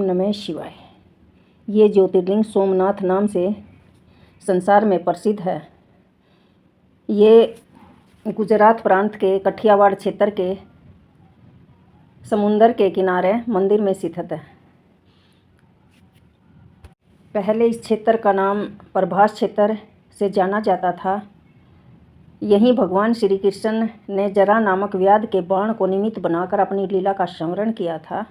नमः शिवाय। ये ज्योतिर्लिंग सोमनाथ नाम से संसार में प्रसिद्ध है। ये गुजरात प्रांत के कठियावाड़ क्षेत्र के समुंदर के किनारे मंदिर में स्थित है। पहले इस क्षेत्र का नाम प्रभास क्षेत्र से जाना जाता था। यहीं भगवान श्री कृष्ण ने जरा नामक व्याध के बाण को निमित्त बनाकर अपनी लीला का स्मरण किया था।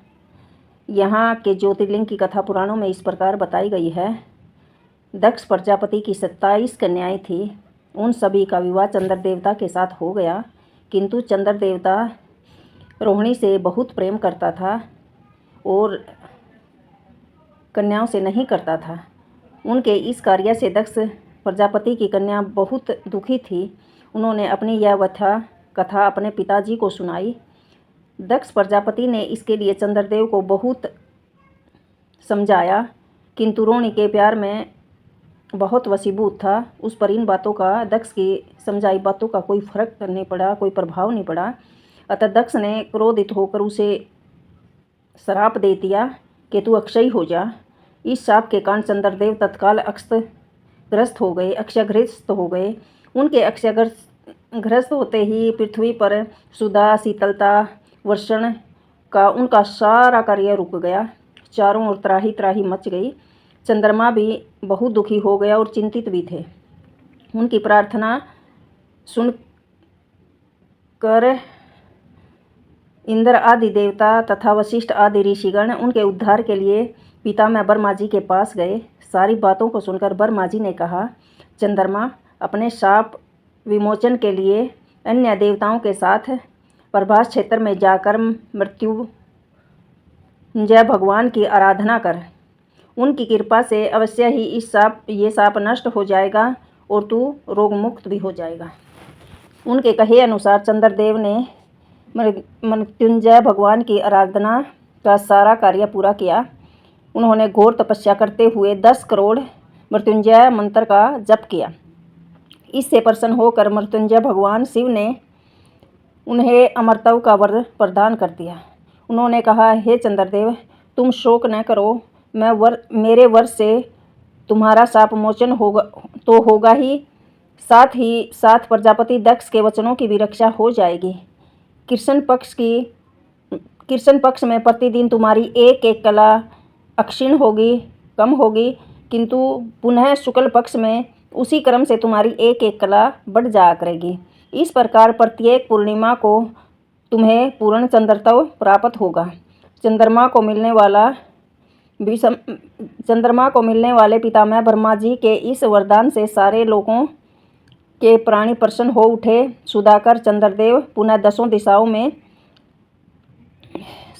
यहाँ के ज्योतिर्लिंग की कथा पुराणों में इस प्रकार बताई गई है। दक्ष प्रजापति की 27 कन्याएं थी। उन सभी का विवाह चंद्र देवता के साथ हो गया, किंतु चंद्र देवता रोहिणी से बहुत प्रेम करता था और कन्याओं से नहीं करता था। उनके इस कार्य से दक्ष प्रजापति की कन्या बहुत दुखी थी। उन्होंने अपनी यह कथा अपने पिताजी को सुनाई। दक्ष प्रजापति ने इसके लिए चंद्रदेव को बहुत समझाया, किंतु रोहिणी के प्यार में बहुत वशीभूत था। उस पर इन बातों का, दक्ष की समझाई बातों का कोई फर्क नहीं पड़ा, कोई प्रभाव नहीं पड़ा। अतः दक्ष ने क्रोधित होकर उसे श्राप दे दिया कि तू अक्षय हो जा। इस शाप के कारण चंद्रदेव तत्काल अक्षयग्रस्त हो गए। उनके अक्षयग्रस्त होते ही पृथ्वी पर सुधा, शीतलता, वर्षण का उनका सारा कार्य रुक गया। चारों ओर त्राही त्राही मच गई। चंद्रमा भी बहुत दुखी हो गया और चिंतित भी थे। उनकी प्रार्थना सुनकर इंद्र आदि देवता तथा वशिष्ठ आदि ऋषिगण उनके उद्धार के लिए पितामह ब्रह्मा जी के पास गए। सारी बातों को सुनकर ब्रह्मा जी ने कहा, चंद्रमा, अपने शाप विमोचन के लिए अन्य देवताओं के साथ प्रभास क्षेत्र में जाकर मृत्युंजय भगवान की आराधना कर। उनकी कृपा से अवश्य ही ये शाप नष्ट हो जाएगा और तू रोग मुक्त भी हो जाएगा। उनके कहे अनुसार चंद्रदेव ने मृत्युंजय भगवान की आराधना का सारा कार्य पूरा किया। उन्होंने घोर तपस्या करते हुए 10 करोड़ मृत्युंजय मंत्र का जप किया। इससे प्रसन्न होकर मृत्युंजय भगवान शिव ने उन्हें अमरत्व का वर प्रदान कर दिया। उन्होंने कहा, हे चंद्रदेव, तुम शोक न करो। मेरे वर से तुम्हारा शाप मोचन होगा ही साथ प्रजापति दक्ष के वचनों की भी रक्षा हो जाएगी। कृष्ण पक्ष में प्रतिदिन तुम्हारी एक कला अक्षीण होगी, कम होगी, किंतु पुनः शुक्ल पक्ष में उसी क्रम से तुम्हारी एक कला बढ़ जाया करेगी। इस प्रकार प्रत्येक पूर्णिमा को तुम्हें पूर्ण चंद्रत्व प्राप्त होगा। चंद्रमा को मिलने वाले पितामह ब्रह्मा जी के इस वरदान से सारे लोगों के प्राणी प्रसन्न हो उठे। सुधाकर चंद्रदेव पुनः 10 दिशाओं में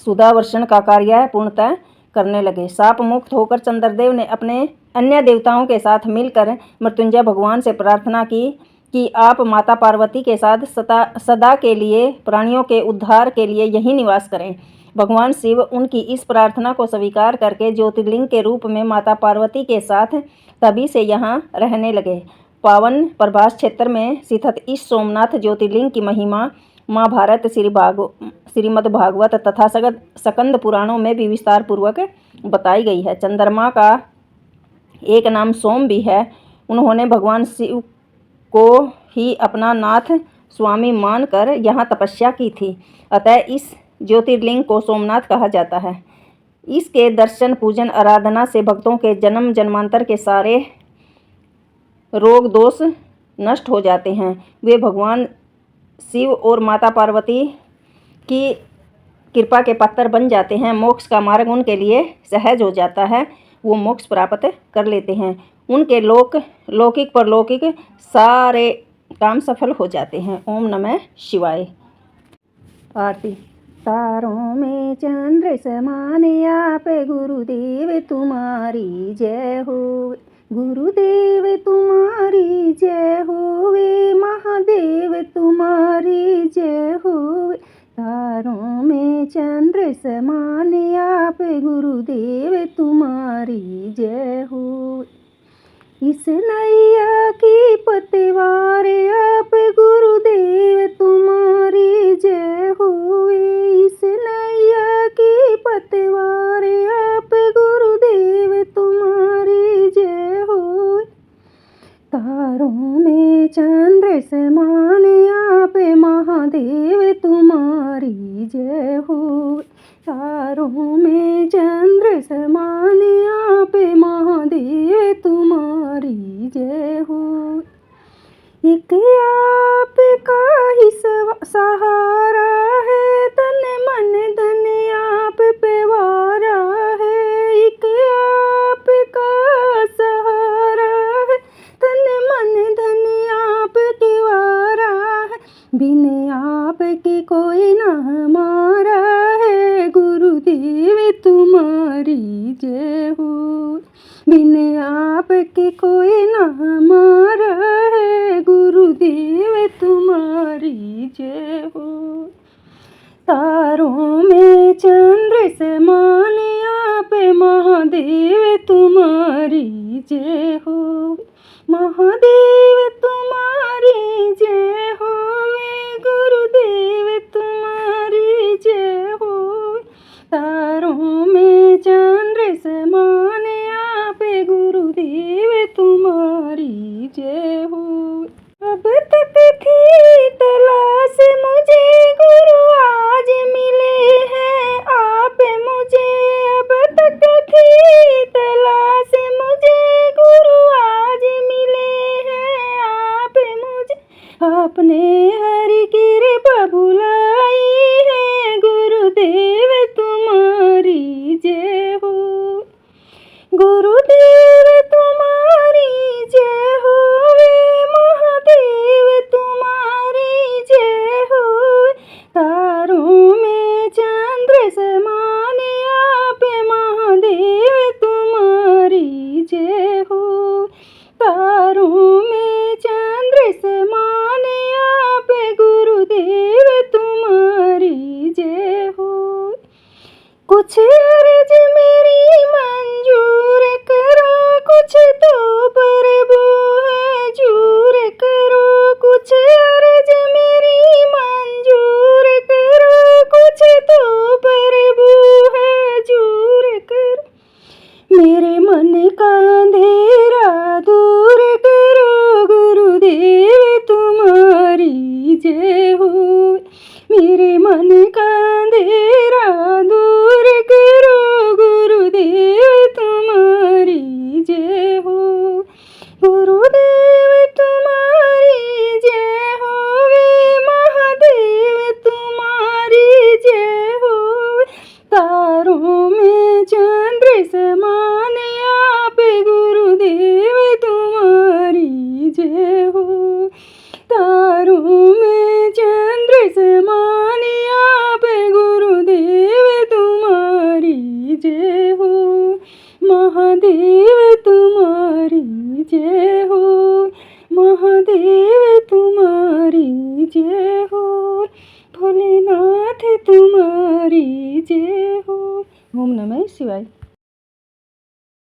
सुधा वर्षण का कार्य पूर्णतः करने लगे। शाप मुक्त होकर चंद्रदेव ने अपने अन्य देवताओं के साथ मिलकर मृत्युंजय भगवान से प्रार्थना की कि आप माता पार्वती के साथ सदा के लिए प्राणियों के उद्धार के लिए यहीं निवास करें। भगवान शिव उनकी इस प्रार्थना को स्वीकार करके ज्योतिर्लिंग के रूप में माता पार्वती के साथ तभी से यहाँ रहने लगे। पावन प्रभास क्षेत्र में स्थित इस सोमनाथ ज्योतिर्लिंग की महिमा महाभारत, श्रीमद् भागवत तथा स्कंद पुराणों में भी विस्तार पूर्वक बताई गई है। चंद्रमा का एक नाम सोम भी है। उन्होंने भगवान शिव को ही अपना नाथ स्वामी मानकर यहाँ तपस्या की थी। अतः इस ज्योतिर्लिंग को सोमनाथ कहा जाता है। इसके दर्शन, पूजन, आराधना से भक्तों के जन्म जन्मांतर के सारे रोग दोष नष्ट हो जाते हैं। वे भगवान शिव और माता पार्वती की कृपा के पात्र बन जाते हैं। मोक्ष का मार्ग उनके लिए सहज हो जाता है। वो मोक्ष प्राप्त कर लेते हैं। उनके लौकिक परलौकिक सारे काम सफल हो जाते हैं। ओम नमः शिवाय। आरती। तारों में चंद्र समान आप गुरुदेव तुम्हारी जय हो। गुरुदेव तुम्हारी जय होवे, महादेव तुम्हारी जय होवे। तारों में चंद्र समान आप गुरुदेव तुम्हारी जय होवे। इस नैया की पतवार आप गुरुदेव तुम्हारी जय होवे। इस नैया की पतवार आप जय हो। बिन आपके कोई ना हमारा है, गुरुदेव तुम्हारी जय हो। तारों में चंद्र समान आप महादेव तुम्हारी जय हो। महादेव तुम्हारी जय हो, वे गुरुदेव तुम्हारी जय हो। तारों में चंद्र समान आप गुरुदेव तुम्हारी जय हो। अब तक थी तलाश मुझे, गुरु आज मिले हैं आप मुझे। अब तक थी तलाश मुझे, गुरु आज मिले हैं आप मुझे। आपने हरि कृपा बुलाई है, गुरुदेव तुम्हारी जय हो। गुरुदेव तुम्हारी जय हो, वे महादेव तुम्हारी जय हो। तारों में चंद्र समान आप महादेव तुम्हारी जय हो। तारों में चंद्र समान आप गुरुदेव तुम्हारी जय हो। कुछ अर्ज मेरी मंजूर करो, कुछ तो प्रभु हजूर करो। कुछ अर्ज मेरी मंजूर करो, कुछ तो प्रभु हजूर करो। मेरे मन का अंधेरा दूर करो, गुरुदेव तुम्हारी जय हो। मेरे मन का अंधेरा दूर करो, गुरुदेव तुम्हारी जय हो। गुरुदेव तुम्हारी जय हो, वे महादेव तुम्हारी जय हो। तारों में चंद्र समान आप गुरुदेव तुम्हारी जय हो। तारों में चंद्र समान आप गुरुदेव तुम्हारी जय हो। महादेव तुम्हारी जय हो। महादेव तुम्हारी जय हो। भोलेनाथ तुम्हारी जय हो। ओम नमः शिवाय।